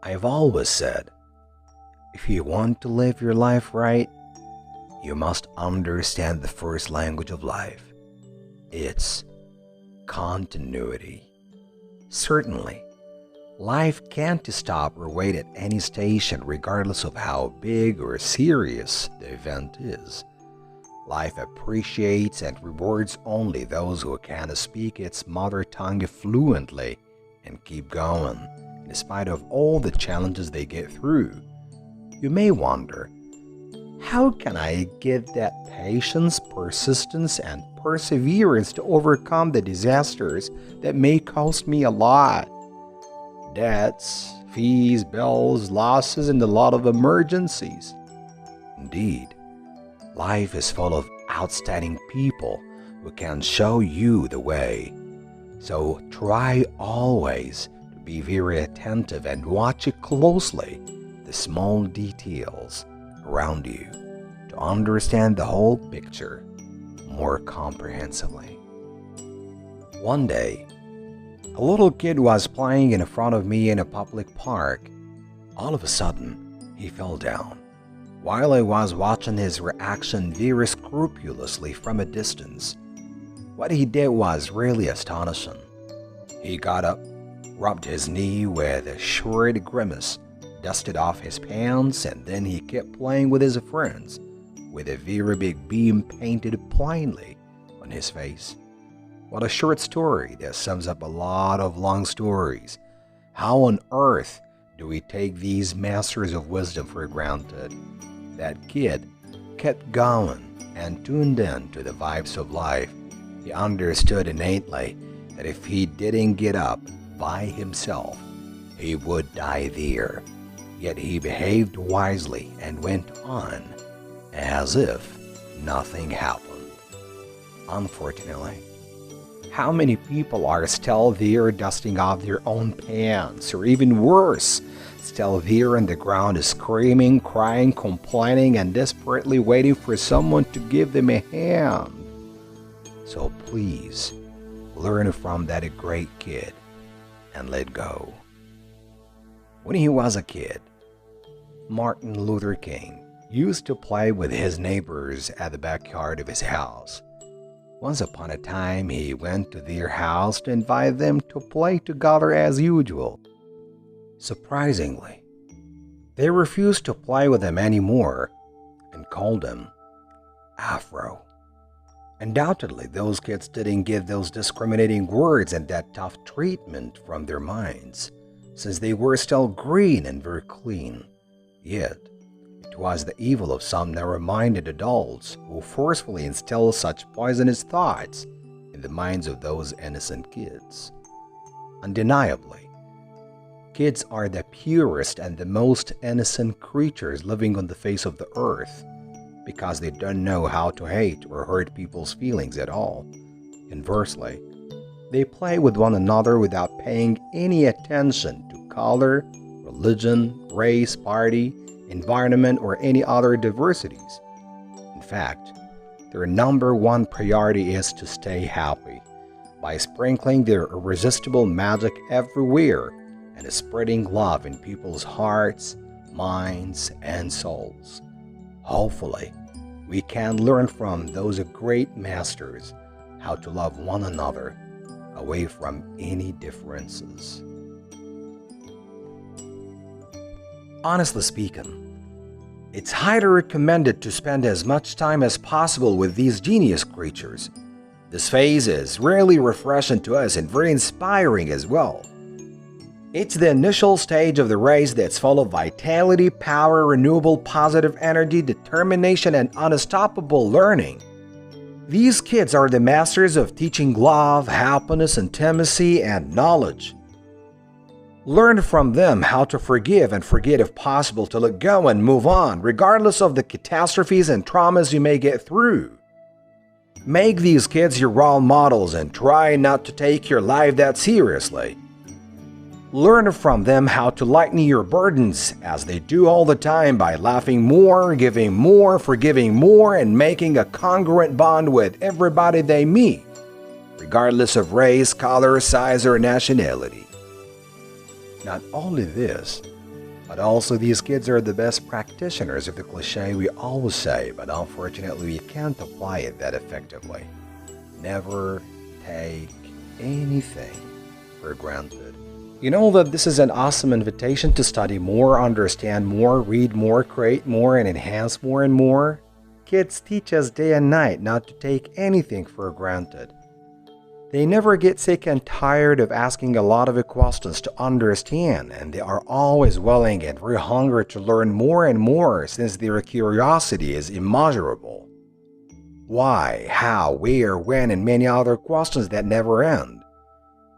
I've always said, if you want to live your life right, you must understand the first language of life. It's continuity. Certainly, life can't stop or wait at any station regardless of how big or serious the event is. Life appreciates and rewards only those who can speak its mother tongue fluently and keep going, in spite of all the challenges they get through. You may wonder, how can I get that patience, persistence, and perseverance to overcome the disasters that may cost me a lot? Debts, fees, bills, losses, and a lot of emergencies. Indeed, life is full of outstanding people who can show you the way. So try always to be very attentive and watch closely the small details around you to understand the whole picture more comprehensively. One day, a little kid was playing in front of me in a public park. All of a sudden, he fell down. While I was watching his reaction very scrupulously from a distance, what he did was really astonishing. He got up, rubbed his knee with a short grimace, dusted off his pants, and then he kept playing with his friends with a very big beam painted plainly on his face. What a short story that sums up a lot of long stories. How on earth do we take these masters of wisdom for granted? That kid kept going and tuned in to the vibes of life. He understood innately that if he didn't get up by himself, he would die there. Yet he behaved wisely and went on as if nothing happened. Unfortunately, how many people are still there dusting off their own pants, or even worse, still there on the ground screaming, crying, complaining, and desperately waiting for someone to give them a hand? So please, learn from that great kid and let go. When he was a kid, Martin Luther King used to play with his neighbors at the backyard of his house. Once upon a time, he went to their house to invite them to play together as usual. Surprisingly, they refused to play with him anymore and called him Afro. Undoubtedly, those kids didn't get those discriminating words and that tough treatment from their minds, since they were still green and very clean. Yet, it was the evil of some narrow-minded adults who forcefully instill such poisonous thoughts in the minds of those innocent kids. Undeniably, kids are the purest and the most innocent creatures living on the face of the earth, because they don't know how to hate or hurt people's feelings at all. Conversely, they play with one another without paying any attention to color, religion, race, party, environment, or any other diversities. In fact, their number one priority is to stay happy by sprinkling their irresistible magic everywhere and spreading love in people's hearts, minds, and souls. Hopefully, we can learn from those great masters how to love one another away from any differences. Honestly speaking, it's highly recommended to spend as much time as possible with these genius creatures. This phase is really refreshing to us and very inspiring as well. It's the initial stage of the race that's full of vitality, power, renewable positive energy, determination, and unstoppable learning. These kids are the masters of teaching love, happiness, intimacy, and knowledge. Learn from them how to forgive and forget if possible, to let go and move on, regardless of the catastrophes and traumas you may get through. Make these kids your role models and try not to take your life that seriously. Learn from them how to lighten your burdens, as they do all the time, by laughing more, giving more, forgiving more, and making a congruent bond with everybody they meet, regardless of race, color, size, or nationality. Not only this, but also these kids are the best practitioners of the cliche we always say, but unfortunately we can't apply it that effectively. Never take anything for granted. You know that this is an awesome invitation to study more, understand more, read more, create more, and enhance more and more. Kids teach us day and night not to take anything for granted. They never get sick and tired of asking a lot of questions to understand, and they are always willing and very hungry to learn more and more since their curiosity is immeasurable. Why, how, where, when, and many other questions that never end.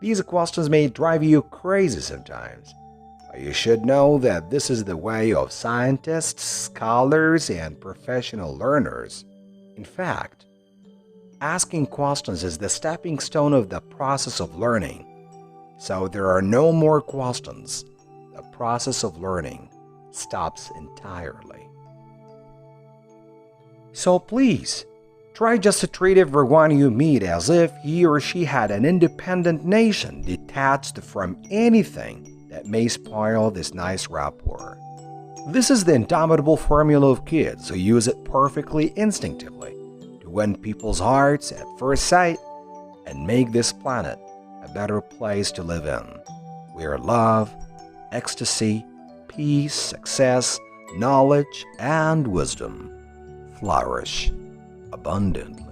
These questions may drive you crazy sometimes, but you should know that this is the way of scientists, scholars, and professional learners. In fact, asking questions is the stepping stone of the process of learning. So there are no more questions. The process of learning stops entirely. So please, try just to treat everyone you meet as if he or she had an independent nation detached from anything that may spoil this nice rapport. This is the indomitable formula of kids who use it perfectly instinctively to win people's hearts at first sight and make this planet a better place to live in, where love, ecstasy, peace, success, knowledge, and wisdom flourish abundantly.